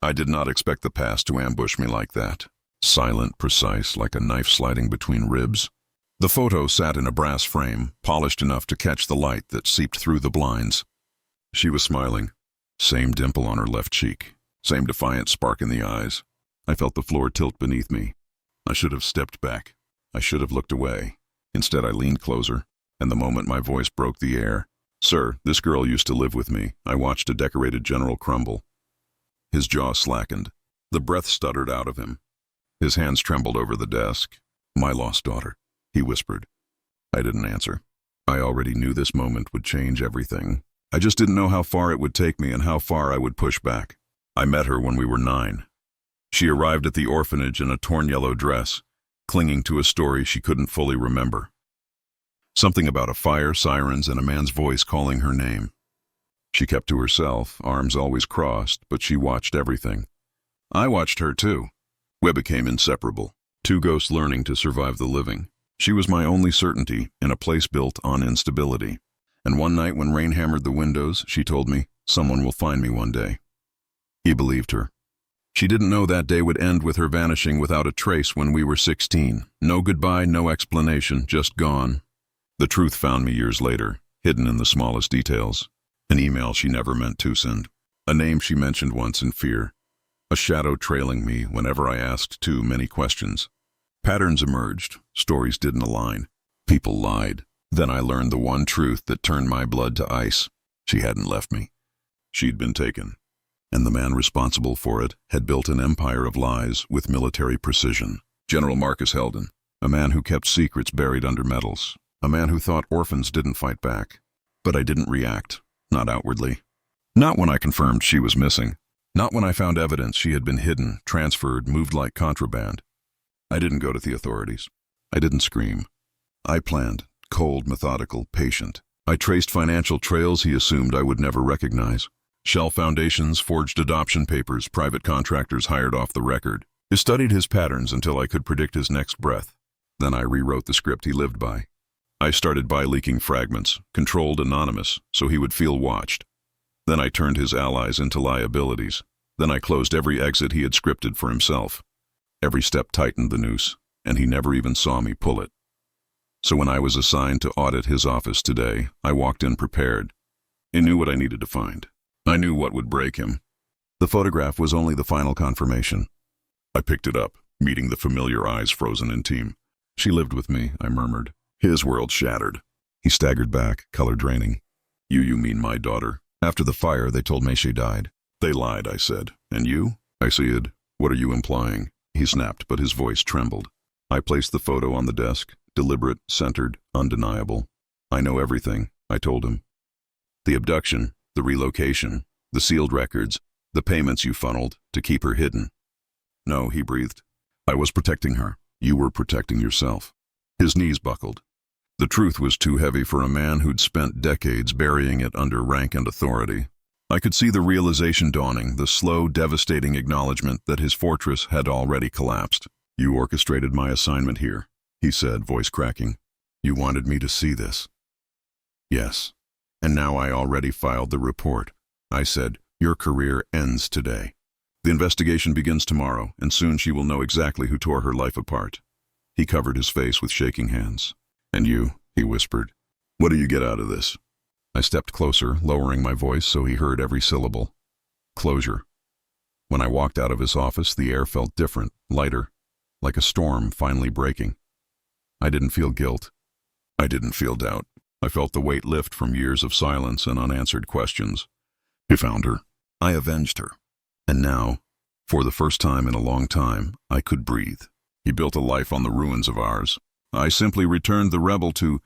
I did not expect the past to ambush me like that. Silent, precise, like a knife sliding between ribs. The photo sat in a brass frame, polished enough to catch the light that seeped through the blinds. She was smiling. Same dimple on her left cheek. Same defiant spark in the eyes. I felt the floor tilt beneath me. I should have stepped back. I should have looked away. Instead, I leaned closer, and the moment my voice broke the air, "Sir, this girl used to live with me." I watched a decorated general crumble. His jaw slackened. The breath stuttered out of him. His hands trembled over the desk. "My lost daughter," he whispered. I didn't answer. I already knew this moment would change everything. I just didn't know how far it would take me and how far I would push back. I met her when we were 9. She arrived at the orphanage in a torn yellow dress, clinging to a story she couldn't fully remember. Something about a fire, sirens, and a man's voice calling her name. She kept to herself, arms always crossed, but she watched everything. I watched her too. We became inseparable, two ghosts learning to survive the living. She was my only certainty in a place built on instability. And one night when rain hammered the windows, she told me, "Someone will find me one day." He believed her. She didn't know that day would end with her vanishing without a trace when we were 16. No goodbye, no explanation, just gone. The truth found me years later, hidden in the smallest details. An email she never meant to send. A name she mentioned once in fear. A shadow trailing me whenever I asked too many questions. Patterns emerged. Stories didn't align. People lied. Then I learned the one truth that turned my blood to ice. She hadn't left me. She'd been taken. And the man responsible for it had built an empire of lies with military precision. General Marcus Heldon, a man who kept secrets buried under medals, a man who thought orphans didn't fight back. But I didn't react, not outwardly. Not when I confirmed she was missing. Not when I found evidence she had been hidden, transferred, moved like contraband. I didn't go to the authorities. I didn't scream. I planned, cold, methodical, patient. I traced financial trails he assumed I would never recognize. Shell foundations, forged adoption papers, private contractors hired off the record. I studied his patterns until I could predict his next breath. Then I rewrote the script he lived by. I started by leaking fragments, controlled, anonymous, so he would feel watched. Then I turned his allies into liabilities. Then I closed every exit he had scripted for himself. Every step tightened the noose, and he never even saw me pull it. So when I was assigned to audit his office today, I walked in prepared. I knew what I needed to find. I knew what would break him. The photograph was only the final confirmation. I picked it up, meeting the familiar eyes frozen in team. "She lived with me," I murmured. His world shattered. He staggered back, color draining. You mean my daughter? After the fire, they told me she died." "They lied," I said. "And you?" I said. "What are you implying?" He snapped, but his voice trembled. I placed the photo on the desk, deliberate, centered, undeniable. "I know everything," I told him. "The abduction, the relocation, the sealed records, the payments you funneled to keep her hidden." "No," he breathed. "I was protecting her. You were protecting yourself." His knees buckled. The truth was too heavy for a man who'd spent decades burying it under rank and authority. I could see the realization dawning, the slow, devastating acknowledgement that his fortress had already collapsed. "You orchestrated my assignment here," he said, voice cracking. "You wanted me to see this." "Yes. And now I already filed the report." I said, "Your career ends today. The investigation begins tomorrow, and soon she will know exactly who tore her life apart." He covered his face with shaking hands. "And you," he whispered, "what do you get out of this?" I stepped closer, lowering my voice so he heard every syllable. "Closure." When I walked out of his office, the air felt different, lighter, like a storm finally breaking. I didn't feel guilt. I didn't feel doubt. I felt the weight lift from years of silence and unanswered questions. He found her. I avenged her. And now, for the first time in a long time, I could breathe. He built a life on the ruins of ours. I simply returned the rebel to